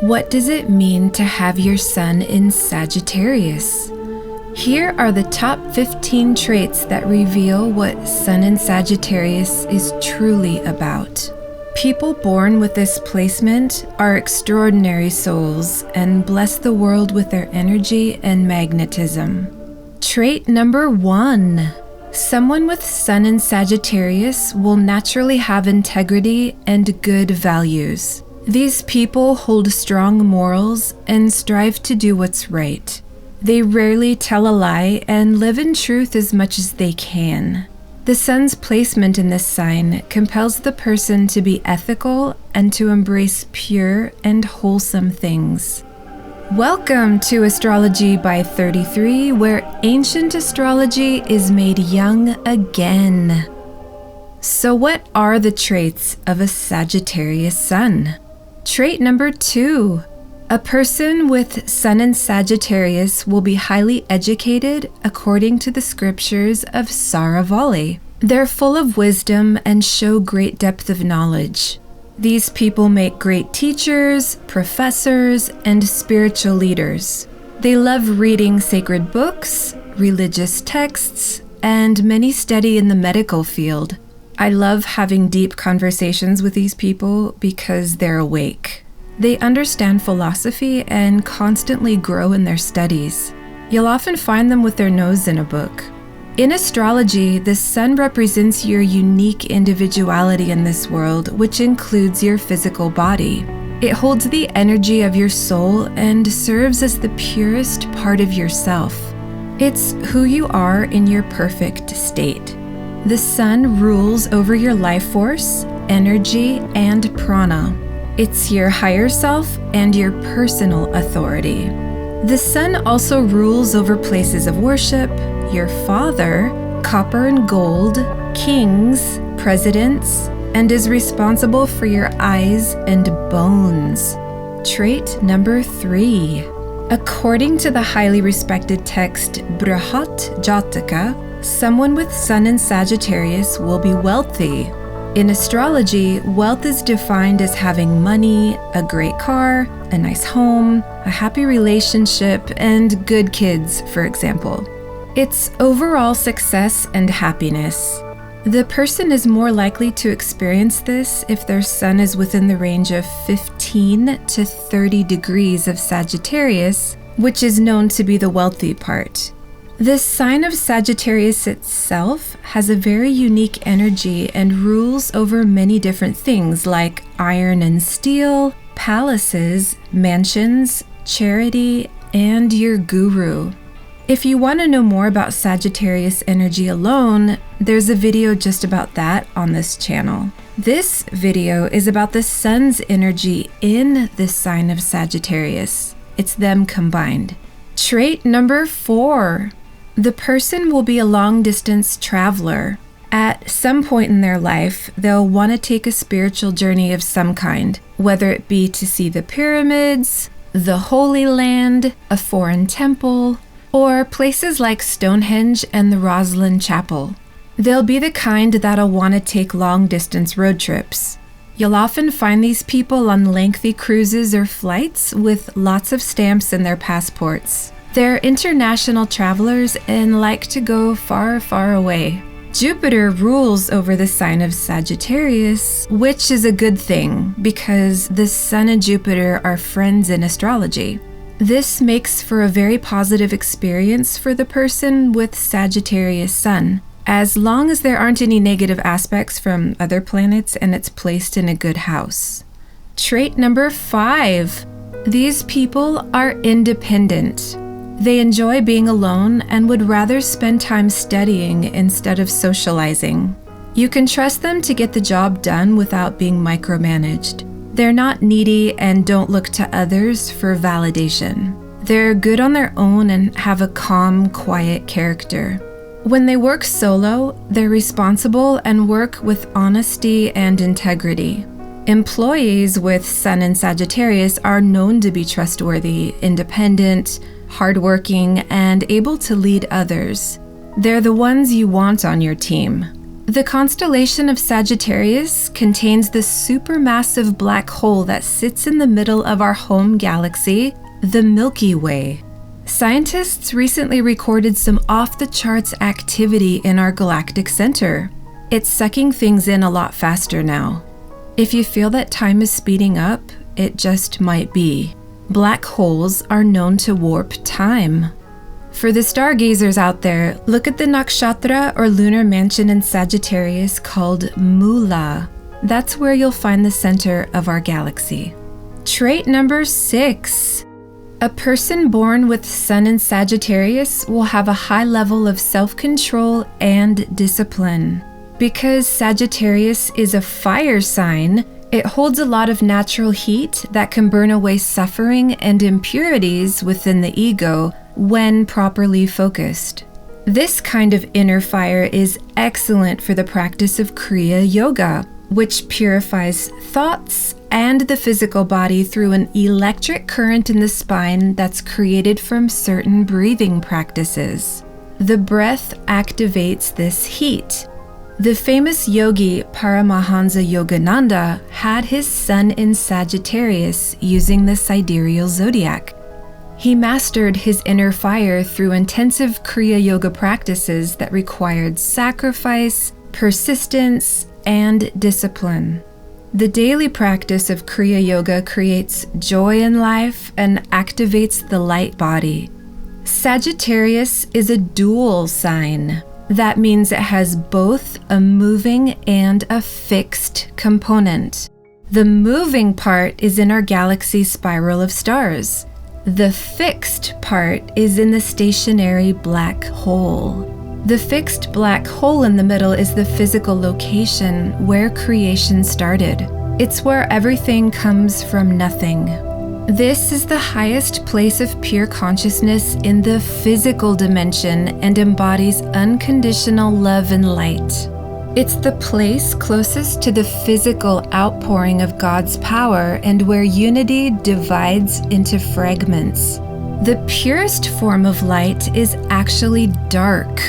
What does it mean to have your sun in Sagittarius? Here are the top 15 traits that reveal what Sun in Sagittarius is truly about. People born with this placement are extraordinary souls and bless the world with their energy and magnetism. Trait number 1. Someone with Sun in Sagittarius will naturally have integrity and good values. These people hold strong morals and strive to do what's right. They rarely tell a lie and live in truth as much as they can. The sun's placement in this sign compels the person to be ethical and to embrace pure and wholesome things. Welcome to Astrology by 33, where ancient astrology is made young again. So what are the traits of a Sagittarius sun? Trait number 2. A person with Sun in Sagittarius will be highly educated according to the scriptures of Saravali. They're full of wisdom and show great depth of knowledge. These people make great teachers, professors, and spiritual leaders. They love reading sacred books, religious texts, and many study in the medical field. I love having deep conversations with these people because they're awake. They understand philosophy and constantly grow in their studies. You'll often find them with their nose in a book. In astrology, the sun represents your unique individuality in this world, which includes your physical body. It holds the energy of your soul and serves as the purest part of yourself. It's who you are in your perfect state. The sun rules over your life force, energy, and prana. It's your higher self and your personal authority. The sun also rules over places of worship, your father, copper and gold, kings, presidents, and is responsible for your eyes and bones. Trait number 3. According to the highly respected text Brihat Jataka, someone with Sun in Sagittarius will be wealthy. In astrology, wealth is defined as having money, a great car, a nice home, a happy relationship, and good kids, for example. It's overall success and happiness. The person is more likely to experience this if their sun is within the range of 15 to 30 degrees of Sagittarius, which is known to be the wealthy part. The sign of Sagittarius itself has a very unique energy and rules over many different things like iron and steel, palaces, mansions, charity, and your guru. If you want to know more about Sagittarius energy alone, there's a video just about that on this channel. This video is about the sun's energy in the sign of Sagittarius. It's them combined. Trait number 4. The person will be a long-distance traveler. At some point in their life, they'll want to take a spiritual journey of some kind, whether it be to see the pyramids, the Holy Land, a foreign temple, or places like Stonehenge and the Rosslyn Chapel. They'll be the kind that'll want to take long-distance road trips. You'll often find these people on lengthy cruises or flights with lots of stamps in their passports. They're international travelers and like to go far, far away. Jupiter rules over the sign of Sagittarius, which is a good thing because the Sun and Jupiter are friends in astrology. This makes for a very positive experience for the person with Sagittarius Sun, as long as there aren't any negative aspects from other planets and it's placed in a good house. Trait number 5. These people are independent. They enjoy being alone and would rather spend time studying instead of socializing. You can trust them to get the job done without being micromanaged. They're not needy and don't look to others for validation. They're good on their own and have a calm, quiet character. When they work solo, they're responsible and work with honesty and integrity. Employees with Sun in Sagittarius are known to be trustworthy, independent, hardworking, and able to lead others. They're the ones you want on your team. The constellation of Sagittarius contains the supermassive black hole that sits in the middle of our home galaxy, the Milky Way. Scientists recently recorded some off-the-charts activity in our galactic center. It's sucking things in a lot faster now. If you feel that time is speeding up, it just might be. Black holes are known to warp time. For the stargazers out there, look at the nakshatra or lunar mansion in Sagittarius called Mula. That's where you'll find the center of our galaxy. Trait number 6. A person born with Sun in Sagittarius will have a high level of self-control and discipline. Because Sagittarius is a fire sign, it holds a lot of natural heat that can burn away suffering and impurities within the ego when properly focused. This kind of inner fire is excellent for the practice of Kriya Yoga, which purifies thoughts and the physical body through an electric current in the spine that's created from certain breathing practices. The breath activates this heat. The famous yogi Paramahansa Yogananda had his sun in Sagittarius using the sidereal zodiac. He mastered his inner fire through intensive Kriya Yoga practices that required sacrifice, persistence, and discipline. The daily practice of Kriya Yoga creates joy in life and activates the light body. Sagittarius is a dual sign. That means it has both a moving and a fixed component. The moving part is in our galaxy spiral of stars. The fixed part is in the stationary black hole. The fixed black hole in the middle is the physical location where creation started. It's where everything comes from nothing. This is the highest place of pure consciousness in the physical dimension and embodies unconditional love and light. It's the place closest to the physical outpouring of God's power and where unity divides into fragments. The purest form of light is actually dark.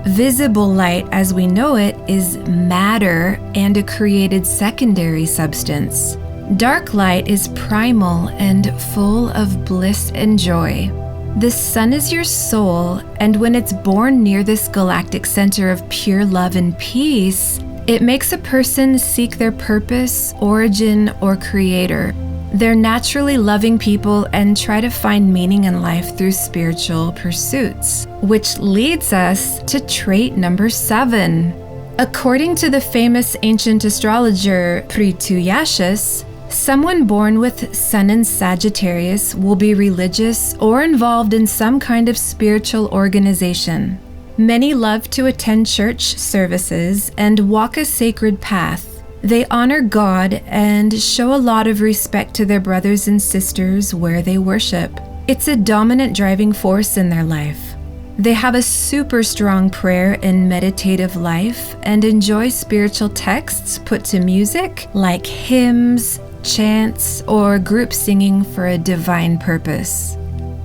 Visible light as we know it is matter and a created secondary substance. Dark light is primal and full of bliss and joy. The sun is your soul, and when it's born near this galactic center of pure love and peace, it makes a person seek their purpose, origin, or creator. They're naturally loving people and try to find meaning in life through spiritual pursuits, which leads us to trait number 7. According to the famous ancient astrologer Prituyashas, someone born with Sun in Sagittarius will be religious or involved in some kind of spiritual organization. Many love to attend church services and walk a sacred path. They honor God and show a lot of respect to their brothers and sisters where they worship. It's a dominant driving force in their life. They have a super strong prayer and meditative life and enjoy spiritual texts put to music like hymns, chants, or group singing for a divine purpose.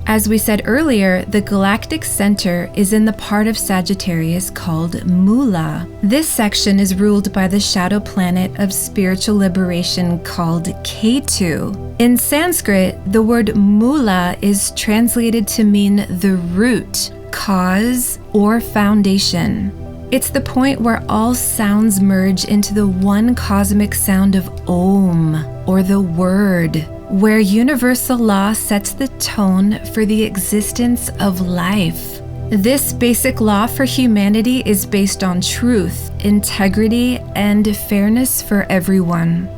As we said earlier, the galactic center is in the part of Sagittarius called Mula. This section is ruled by the shadow planet of spiritual liberation called Ketu. In Sanskrit, the word Mula is translated to mean the root, cause, or foundation. It's the point where all sounds merge into the one cosmic sound of Om, or the word, where universal law sets the tone for the existence of life. This basic law for humanity is based on truth, integrity, and fairness for everyone.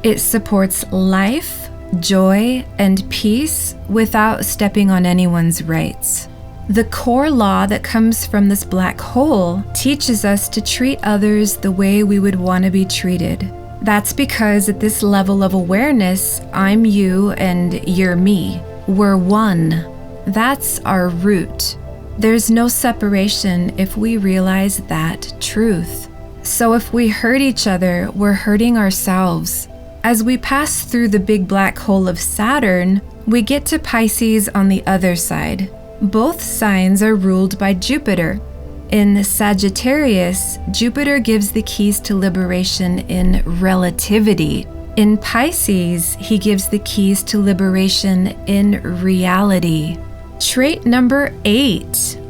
It supports life, joy, and peace without stepping on anyone's rights. The core law that comes from this black hole teaches us to treat others the way we would want to be treated. That's because at this level of awareness, I'm you and you're me. We're one. That's our root. There's no separation if we realize that truth. So if we hurt each other, we're hurting ourselves. As we pass through the big black hole of Saturn, we get to Pisces on the other side. Both signs are ruled by Jupiter. In Sagittarius, Jupiter gives the keys to liberation in relativity. In Pisces, he gives the keys to liberation in reality. Trait number 8.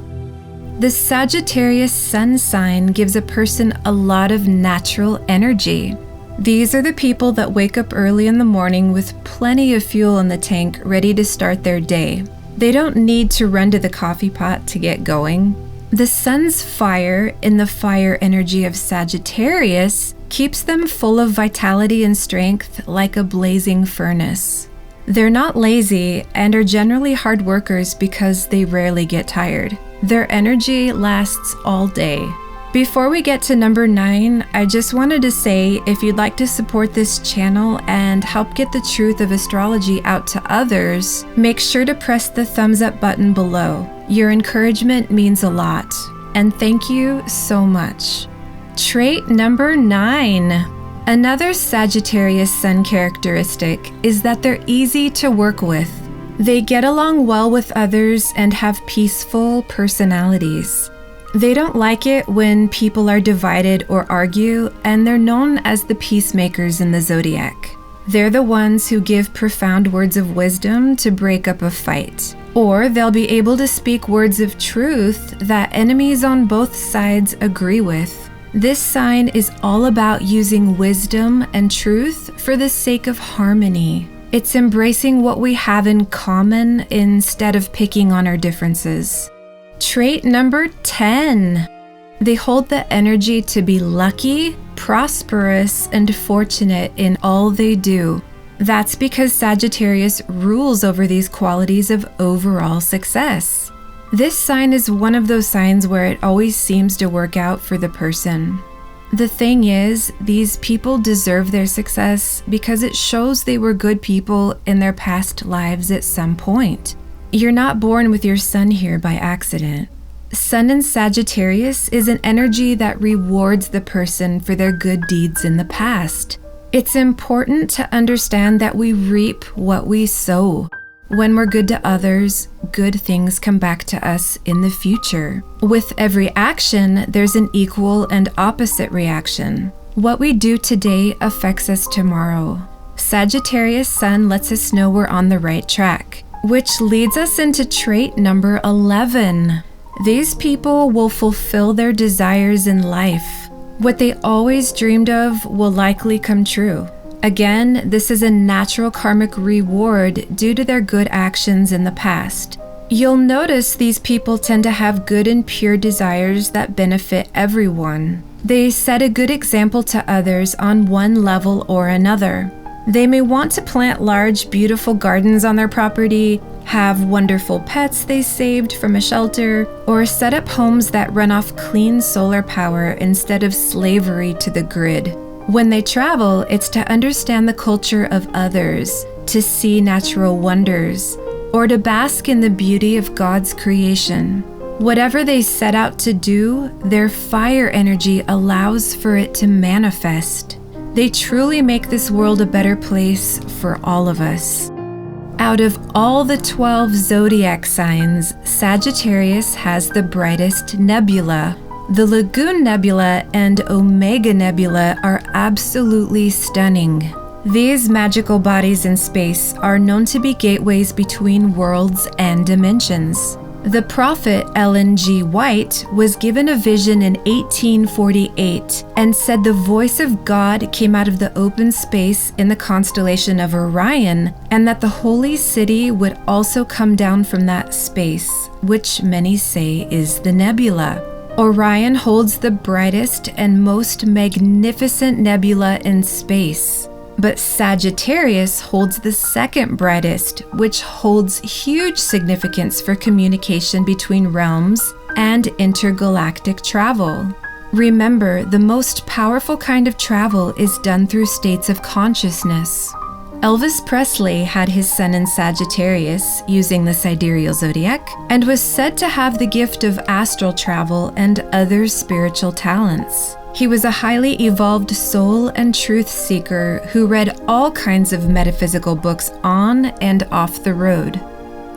The Sagittarius Sun sign gives a person a lot of natural energy. These are the people that wake up early in the morning with plenty of fuel in the tank, ready to start their day. They don't need to run to the coffee pot to get going. The sun's fire in the fire energy of Sagittarius keeps them full of vitality and strength like a blazing furnace. They're not lazy and are generally hard workers because they rarely get tired. Their energy lasts all day. Before we get to number 9, I just wanted to say if you'd like to support this channel and help get the truth of astrology out to others, make sure to press the thumbs up button below. Your encouragement means a lot, and thank you so much. Trait number 9. Another Sagittarius Sun characteristic is that they're easy to work with. They get along well with others and have peaceful personalities. They don't like it when people are divided or argue, and they're known as the peacemakers in the zodiac. They're the ones who give profound words of wisdom to break up a fight. Or they'll be able to speak words of truth that enemies on both sides agree with. This sign is all about using wisdom and truth for the sake of harmony. It's embracing what we have in common instead of picking on our differences. Trait number 10. They hold the energy to be lucky, prosperous, and fortunate in all they do. That's because Sagittarius rules over these qualities of overall success. This sign is one of those signs where it always seems to work out for the person. The thing is, these people deserve their success because it shows they were good people in their past lives at some point. You're not born with your sun here by accident. Sun in Sagittarius is an energy that rewards the person for their good deeds in the past. It's important to understand that we reap what we sow. When we're good to others, good things come back to us in the future. With every action, there's an equal and opposite reaction. What we do today affects us tomorrow. Sagittarius Sun lets us know we're on the right track, which leads us into trait number 11. These people will fulfill their desires in life. What they always dreamed of will likely come true. Again, this is a natural karmic reward due to their good actions in the past. You'll notice these people tend to have good and pure desires that benefit everyone. They set a good example to others on one level or another. They may want to plant large, beautiful gardens on their property, have wonderful pets they saved from a shelter, or set up homes that run off clean solar power instead of slavery to the grid. When they travel, it's to understand the culture of others, to see natural wonders, or to bask in the beauty of God's creation. Whatever they set out to do, their fire energy allows for it to manifest. They truly make this world a better place for all of us. Out of all the 12 zodiac signs, Sagittarius has the brightest nebula. The Lagoon Nebula and Omega Nebula are absolutely stunning. These magical bodies in space are known to be gateways between worlds and dimensions. The prophet Ellen G. White was given a vision in 1848 and said the voice of God came out of the open space in the constellation of Orion, and that the holy city would also come down from that space, which many say is the nebula. Orion holds the brightest and most magnificent nebula in space. But Sagittarius holds the second brightest, which holds huge significance for communication between realms and intergalactic travel. Remember, the most powerful kind of travel is done through states of consciousness. Elvis Presley had his sun in Sagittarius using the sidereal zodiac and was said to have the gift of astral travel and other spiritual talents. He was a highly evolved soul and truth seeker who read all kinds of metaphysical books on and off the road.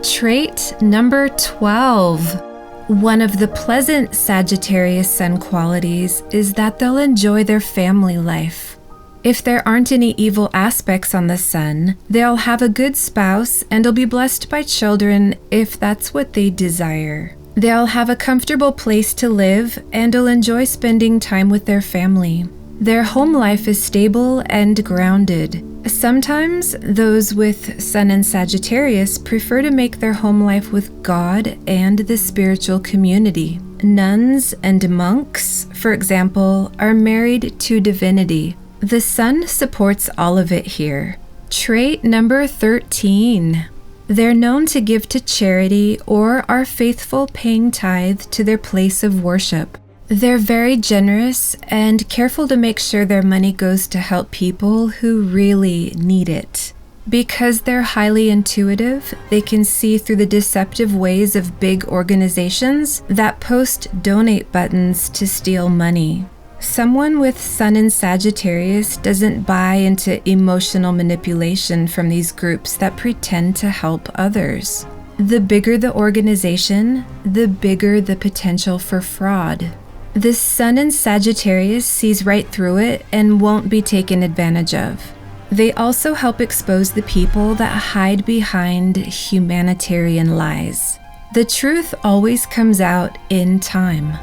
Trait number 12. One of the pleasant Sagittarius Sun qualities is that they'll enjoy their family life. If there aren't any evil aspects on the Sun, they'll have a good spouse and will be blessed by children if that's what they desire. They'll have a comfortable place to live and will enjoy spending time with their family. Their home life is stable and grounded. Sometimes those with Sun in Sagittarius prefer to make their home life with God and the spiritual community. Nuns and monks, for example, are married to divinity. The Sun supports all of it here. Trait number 13. They're known to give to charity or are faithful, paying tithe to their place of worship. They're very generous and careful to make sure their money goes to help people who really need it. Because they're highly intuitive, they can see through the deceptive ways of big organizations that post donate buttons to steal money. Someone with Sun in Sagittarius doesn't buy into emotional manipulation from these groups that pretend to help others. The bigger the organization, the bigger the potential for fraud. The Sun in Sagittarius sees right through it and won't be taken advantage of. They also help expose the people that hide behind humanitarian lies. The truth always comes out in time.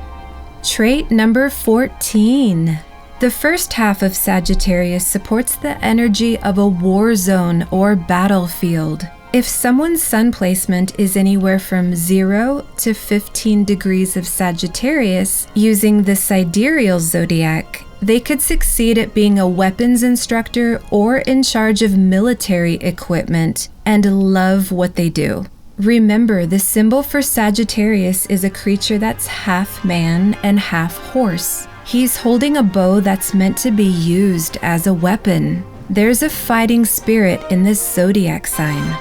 Trait number 14. The first half of Sagittarius supports the energy of a war zone or battlefield. If someone's Sun placement is anywhere from 0 to 15 degrees of Sagittarius using the sidereal zodiac, they could succeed at being a weapons instructor or in charge of military equipment and love what they do. Remember, the symbol for Sagittarius is a creature that's half man and half horse. He's holding a bow that's meant to be used as a weapon. There's a fighting spirit in this zodiac sign.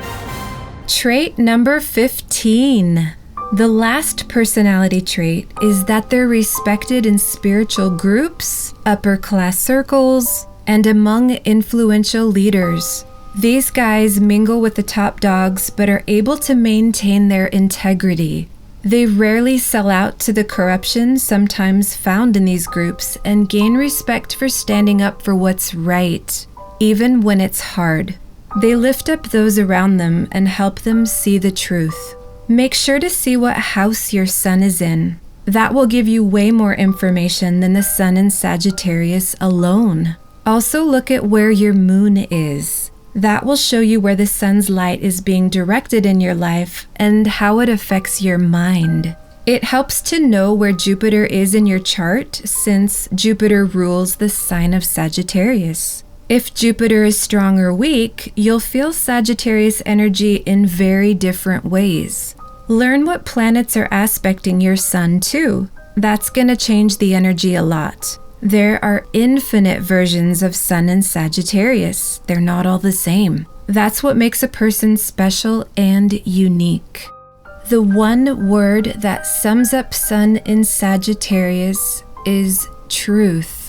Trait number 15. The last personality trait is that they're respected in spiritual groups, upper class circles, and among influential leaders. These guys mingle with the top dogs but are able to maintain their integrity. They rarely sell out to the corruption sometimes found in these groups and gain respect for standing up for what's right, even when it's hard. They lift up those around them and help them see the truth. Make sure to see what house your Sun is in. That will give you way more information than the Sun in Sagittarius alone. Also look at where your moon is. That will show you where the Sun's light is being directed in your life and how it affects your mind. It helps to know where Jupiter is in your chart since Jupiter rules the sign of Sagittarius. If Jupiter is strong or weak, you'll feel Sagittarius energy in very different ways. Learn what planets are aspecting your Sun too. That's going to change the energy a lot. There are infinite versions of Sun in Sagittarius. They're not all the same. That's what makes a person special and unique. The one word that sums up Sun in Sagittarius is truth.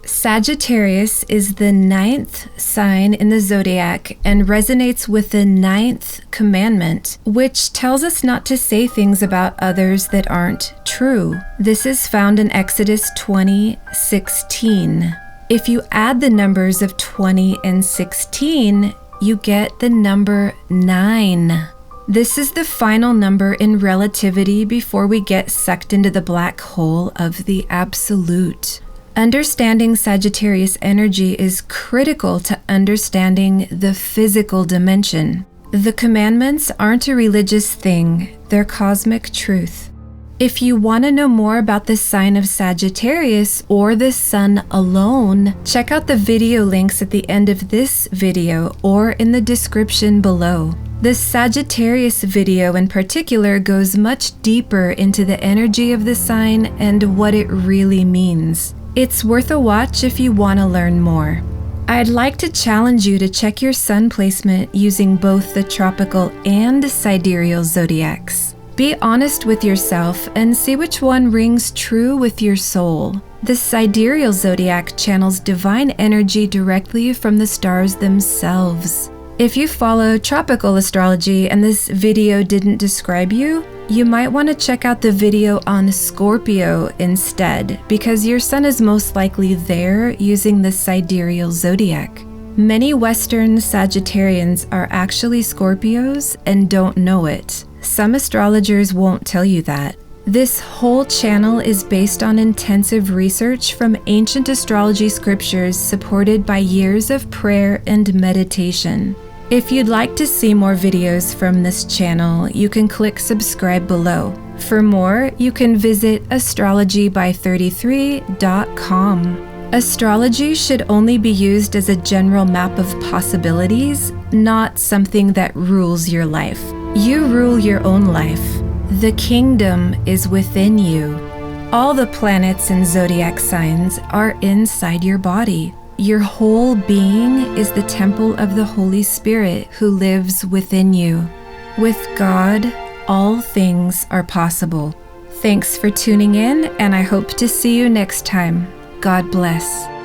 Sagittarius is the 9th sign in the zodiac and resonates with the 9th commandment, which tells us not to say things about others that aren't true. This is found in Exodus 20:16. If you add the numbers of 20 and 16, you get the number 9. This is the final number in relativity before we get sucked into the black hole of the absolute. Understanding Sagittarius energy is critical to understanding the physical dimension. The commandments aren't a religious thing, they're cosmic truth. If you want to know more about the sign of Sagittarius or the Sun alone, check out the video links at the end of this video or in the description below. The Sagittarius video in particular goes much deeper into the energy of the sign and what it really means. It's worth a watch if you want to learn more. I'd like to challenge you to check your Sun placement using both the tropical and sidereal zodiacs. Be honest with yourself and see which one rings true with your soul. The sidereal zodiac channels divine energy directly from the stars themselves. If you follow tropical astrology and this video didn't describe you, you might want to check out the video on Scorpio instead, because your sun is most likely there using the sidereal zodiac. Many Western Sagittarians are actually Scorpios and don't know it. Some astrologers won't tell you that. This whole channel is based on intensive research from ancient astrology scriptures supported by years of prayer and meditation. If you'd like to see more videos from this channel, you can click subscribe below. For more, you can visit astrologyby33.com. Astrology should only be used as a general map of possibilities, not something that rules your life. You rule your own life. The kingdom is within you. All the planets and zodiac signs are inside your body. Your whole being is the temple of the Holy Spirit who lives within you. With God, all things are possible. Thanks for tuning in, and I hope to see you next time. God bless.